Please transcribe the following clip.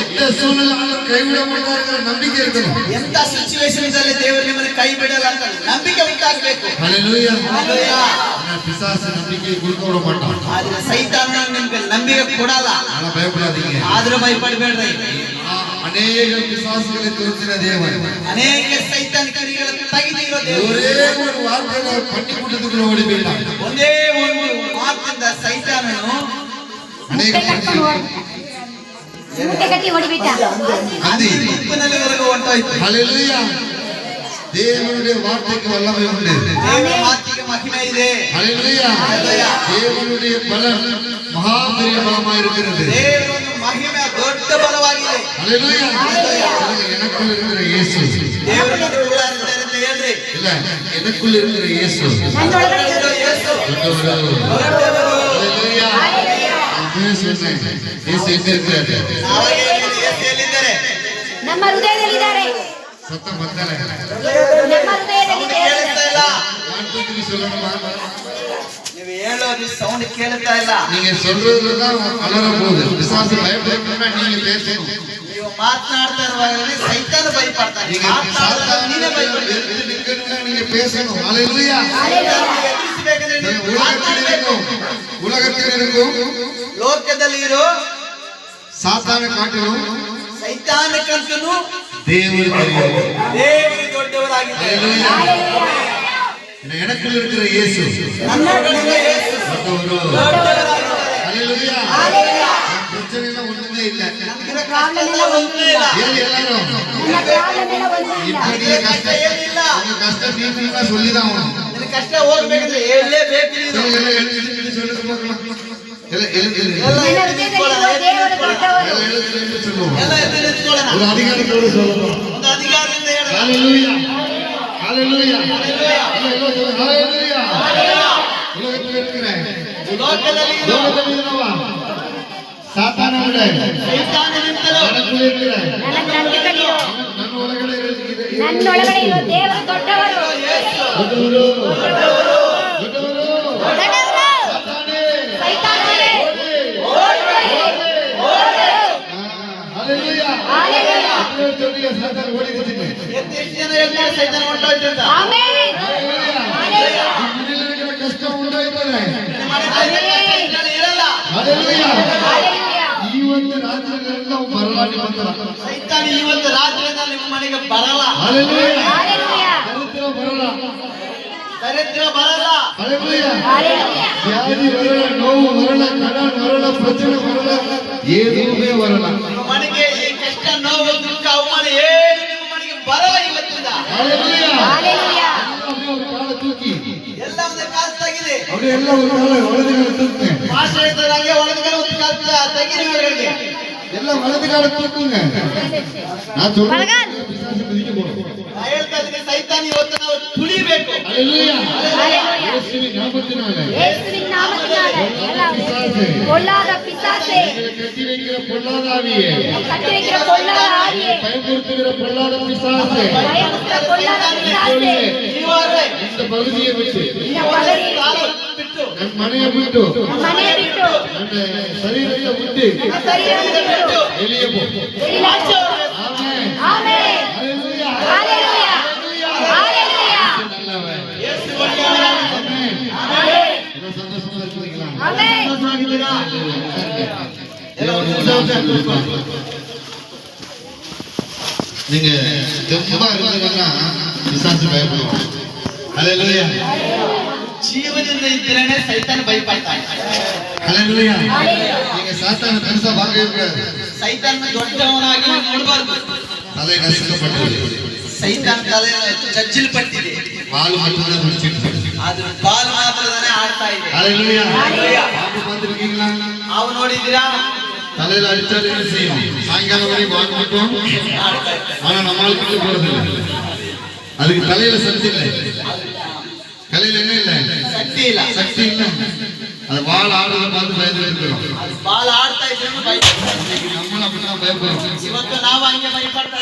எந்த சூழ்நிலையிலும் கைவிட மாட்டார்கள் நம்பிக்கை இருக்கணும். ಎಂತ ಸಿಚುವೇಶನ್ ಅಲ್ಲಿ ದೇವರು ನಿಮ್ಮನ್ನು ಕೈ ಬಿಡಲ್ಲ ಅಂತ ನಂಬಿಕೆ ಉಂಟಾಗಬೇಕು. ஹalleluya ஹalleluya. பிசாசு நம்பிக்கை கொடுக்க விட மாட்டான். ಆದ್ರೆ ಸೈತಾನ ನಿಮಗೆ ನಂಬಿಕೆ ಕೊಡಲ್ಲ. ಅಲ್ಲ ಭಯಪಡಾதீங்க. ಆದ್ರೆ ಭಯಪಡಬೇಡ್ರಿ. ಅನೇಕ ಪಿಸಾಸುகளை துரத்தின தேவன் ಅನೇಕ ಸೈತಾನ ಕ್ರಿಯೆಗಳ ತೆಗೆದಿರೋ ದೇವರು ஒரே ஒரு வார்த்தையை பண்ணி ಕೊಟ್ಟதுக்கு ಓಡಿ ಬಿಟ್ಟಾன். ಒಂದೇ ಒಂದು ಮಾತಿನಿಂದ ಸೈತಾನನು ಅನೇಕ ಮೂಟೆ ಕಟ್ಟಿ ಓಡಿಬಿಟ್ಟ. ಅಂದಿ ಉಪ್ಪಿನಲ್ಲಿ ಹೊರಗೆ ಹೊಂಟೋಯ್ತು. ஹalleluya. தேவனுடைய வார்த்தைக்கு வல்லமை உண்டு. ದೇವರ ಮಾತಿಗೆ ಮಹಿಮೆ ಇದೆ. ஹalleluya. தேவனுடைய பலன் மகா பெரிய பலமாய் இருக்கிறது. ದೇವರ ಮಹಿಮೆ ದೊಡ್ಡ ಬಲವಾಗಿದೆ. ஹalleluya. எனக்குள்ள இருக்கிற இயேசு ದೇವರನ್ನು ಉಳ್ಳಾರಿದ್ದಾರೆ ಅಂತ ಹೇಳ್ರಿ. இல்ல எனக்குள்ள இருக்கிற இயேசு ನನ್ನೊಳಗಡೆ ಇರೋ ಯೇಸು ದೊಡ್ಡವರು. ஹalleluya. இயேசு எங்க இருக்கிறாரு? ನಾವಾಗಿ ಯೇಸು ಎಲ್ಲಿದ್ದಾರೆ? ನಮ್ಮ ಹೃದಯದಲ್ಲಿದ್ದಾರೆ. சத்தம் வந்தல ನಮ್ಮ ಹೃದಯದಲ್ಲಿದ್ದಾರೆ. ಕೇಳಿಸ್ತಾ ಇಲ್ಲ. வார்த்தைக்கு சொல்லணுமா? ನೀವು ಹೇಳೋದು ಸೌಂಡ್ ಕೇಳ್ತಾ ಇಲ್ಲ. நீங்க சொல்றதுதான் அலற போகுது. பிசாசு பயப்படுறா. நீங்க பேசணும். ನೀವು ಮಾತನಾಡ್ತಾ ಇರುವಾಗಲೇ ಸೈತಾನ ಭಯಪಡ್ತಾನೆ. நீங்க ಮಾತನಾಡುವಾಗ ನೀನೇ ಭಯಪಡ್ತೀಯ. நீங்க பேசணும். ஹalleluya. ಎದುರಿಸಬೇಕಂದ್ರೆ ನೀವು ಮಾತನಾಡಬೇಕು. உலகத்தில் இருக்கும் ಲೋಕದಲ್ಲಿ ಇರೋ சாத்தானை காட்டிலும் ಸೈತಾನಕ್ಕಂತೂ தேவன் தெரியும். ದೇವರು ದೊಡ್ಡವರಾಗಿದ್ದಾರೆ. எனக்குள்ள இருக்கிற இயேசு ನನ್ನೊಳಗಿರುವ ಯೇಸು ದೊಡ್ಡವರಾಗಿದ್ದಾರೆ. ஹalleluya. பிரச்சனை எல்லாம் ஒண்ணுமே இல்ல. ನಮ್ಗಿರೋ ಕಷ್ಟ ಎಲ್ಲ ಒಂದೇ ಇಲ್ಲ. ஏன் எல்லாரும் ನನ್ನ ಪ್ರಾಬ್ಲಮ್ ಎಲ್ಲ ಒಂದೇ ಇಲ್ಲ. இப்படி கஷ்டம் ಏನಿಲ್ಲ. உங்க கஷ்டம் நீங்க சொல்லிதான் ஆகணும். ನಿನ್ನ ಕಷ್ಟ ಹೋಗ್ಬೇಕಂದ್ರೆ ಹೇಳಲೇಬೇಕು ನೀನು. சொல்லுங்க எழுதி சொல்லுங்க பார்க்கலாம். எழுதி ಎಲ್ಲ ನನ್ನ ಎದ್ದು ನಿಂತ್ಕೊಳ್ಳೋಣ, ಹೃದಯದಲ್ಲಿರುವ ಎದ್ದು ದೇವರು ನಿಂತ್ಕೊಳ್ಳೋಣ. ದೊಡ್ಡವರು. சொல்லுவோம். ಎಲ್ಲ ಎದ್ದು ನಿಂತ್ಕೊಳ್ಳೋಣ. ஒரு அதிகாரத்தோடு சொல்லணும். ಒಂದು ಅಧಿಕಾರದಿಂದ ಹೇಳೋಣ. ஹalleluya. ஹalleluya. ஹalleluya. உலகத்தில் இருக்கிற ಲೋಕದಲ್ಲಿ ಇರೋ சாத்தானோட ಸೈತಾನನಿಂದಲೂ எனக்குள்ள இருக்கிற ನನ್ನ ಗಂಟೆಗಳಿರೋ ನನ್ನ ಒಳಗಡೆ இருக்கிற ನನ್ನೊಳಗಡೆ ಇರೋ ದೇವರು ದೊಡ್ಡವರು. ದೊಡ್ಡವರು ದೊಡ್ಡವರು ದೊಡ್ಡವರು. ಸಾತಾನೇ ಸೈತಾನನೇ ஹalleluya. ಹalleluya. ಜೊತೆಗೆ ಸಾತಾನ ಓಡಿಬಿಟ್ಟಿದೆ. ಎಷ್ಟು ಜನ ಹೇಳ್ತಾರೆ ಸೈತಾನ ಹೊಂಟೋಯ್ತು ಅಂತ? ಆಮೆನ್. ஹalleluya. ಹalleluya. ನಿಮಗೆ ಕಷ್ಟ ಉಂಟಾಯ್ತದೆ. ನಿಮ್ಮ ಮನೆಯಲ್ಲಿ ಕಷ್ಟ ಇರಲ್ಲ. ஹalleluya. ಹalleluya. ಇವತ್ತು ರಾತ್ರಿಗಳೆಲ್ಲ ಬರಲಾಗಿ ಬಂದರ. ಸೈತಾನ ಇವತ್ತು ರಾತ್ರಿಯಿಂದ ನಿಮ್ಮ ಮನೆಗೆ ಬರಲ್ಲ. ஹalleluya. ಹalleluya. ದರಿದ್ರ ಬರಲ್ಲ. ದರಿದ್ರ ಬರಲ್ಲ. ஹalleluya. ಹalleluya. ವ್ಯಾಧಿ ಬರಲ್ಲ, ನೋವು ಬರಲ್ಲ, ಕಡ ಬರಲ್ಲ, ಪ್ರಚನೆ ಬರಲ್ಲ, ಏನೂ ಬರಲ್ಲ. ನಿಮ್ಮ ಮನೆಗೆ ಈ ಕಷ್ಟ ನೋವು ದುಃಖ ಅವಮಾನ ಏನು ನಿಮ್ಮ ಮನೆಗೆ ಬರಲ್ಲ ಇವತ್ತಿಂದ. ஹalleluya. ಹalleluya. ಅವ್ರ ಕಾಲ ತೂಕಿ ಎಲ್ಲ ಒಂದು ಕಾಲ ತೆಗಿದೆ. ಅವರೆಲ್ಲ ಒಂದು ಕಾಲ ಒಳದಿಗಾಲ ತೂಕ್ನೆ. ಭಾಷೆ ಹೇಳ್ತಾರೆ ಒಳಗಡೆ ಒಂದು ಕಾಲ ತೆಗೀರಿ ಒಳಗಡೆ. ಎಲ್ಲ ಒಳದಿಗಾಲ ತೂಕುಂಗ. ನಾ ಬಲಗಾಲ್. ನಾ ಹೇಳ್ತಾ ಇದ್ದೀನಿ ಸೈತಾನ ಇವತ್ತು ನಾವು ತುಳಿಬೇಕು. ஹalleluya. ಹalleluya. ಯೇಸುವಿನ ನಾಮத்தினாலே ಯೇಸುವಿನ ನಾಮத்தினாலே ಎಲ್ಲ பொல்லாத பிசாசே, கட்டிவைக்கிற பொல்லாத ஆவியே, கட்டிவைக்கிற பொல்லாத ஆவியே, பயமுறுத்துகிற பொல்லாத பிசாசே, பயமுறுத்துகிற பொல்லாத பிசாசே, ನೀವಾದ್ರೆ இந்த பகுதியை விட்டு இந்த பகுதியை ಕಾಲು விட்டு, ಬಿಟ್ಟು ನನ್ನ ಮನೆಯ ಬಿಟ್ಟು ನಮ್ಮ ಮನೆಯ ಬಿಟ್ಟು, ನನ್ನ ಶರೀರத்தை விட்டு ನಮ್ಮ ಶರೀರವನ್ನು ಬಿಟ್ಟು வெளியே போ. வெளியே போ. ஆமென். ಆಮೆನ್. ஹalleluya. ಹalleluya. ಹalleluya. நல்லவன். ಯೇಸು ಒಳ್ಳೆಯವನು. ஆமென். ಆಮೆನ್. என்ன சந்தோஷமா இருக்கீங்களா? ಆಮೆನ್. ಸಂತೋಷವಾಗಿದ್ದೀರಾ? நீங்க தெம்பா இருந்தீங்கன்னா பிசாசு பயப்படுவான். ஹalleluya. ಜೀವನದಿಂದ ಇದ್ರೇನೆ ಸೈತಾನ ಭಯಪಡ್ತಾನೆ. ஹalleluya. நீங்க சாத்தான பெருசா பார்க்கவே கூடாது. ಸೈತಾನ ದೊಡ್ಡವನಾಗಿ ನೋಡಬಾರ್ದು. தலை நசுக்கப்பட்டது. ಸೈತಾನ ತಲೆ ಚಜ್ಜಿಲ್ಪಟ್ಟಿದೆ. வால் மட்டும்தான் முடிச்சிட்டு. ಆದ್ರೆ ಬಾಲ್ ಮಾತ್ರನೇ ಆಡ್ತಾ ಇದೆ. ஹalleluya. பாம்பு பார்த்திருக்கீங்களா? ಅವು ನೋಡಿದ್ದೀರಾ? தலையில அடிச்சாலே என்ன செய்யும்? சாயங்காலம் வரை வாங்க மாட்டோம். ஆனா நம்மளுக்கு விட்டு போறது இல்லை. அதுக்கு தலையில சக்தி இல்லை. தலையில என்ன இல்லை? ಶಕ್ತಿ ಇಲ್ಲ. சக்தி இல்லை. அது வால் ஆடுறத பார்த்து பயந்துட்டு இருக்கிறோம். ಬಾಲ್ ಆಡ್ತಾ ಇದ್ರೆ ಭಯ. நம்மளும் அப்படிதான் பயப்படுறோம். ಇವತ್ತು ನಾವು ಹಂಗೆ ಭಯಪಡ್ತಾ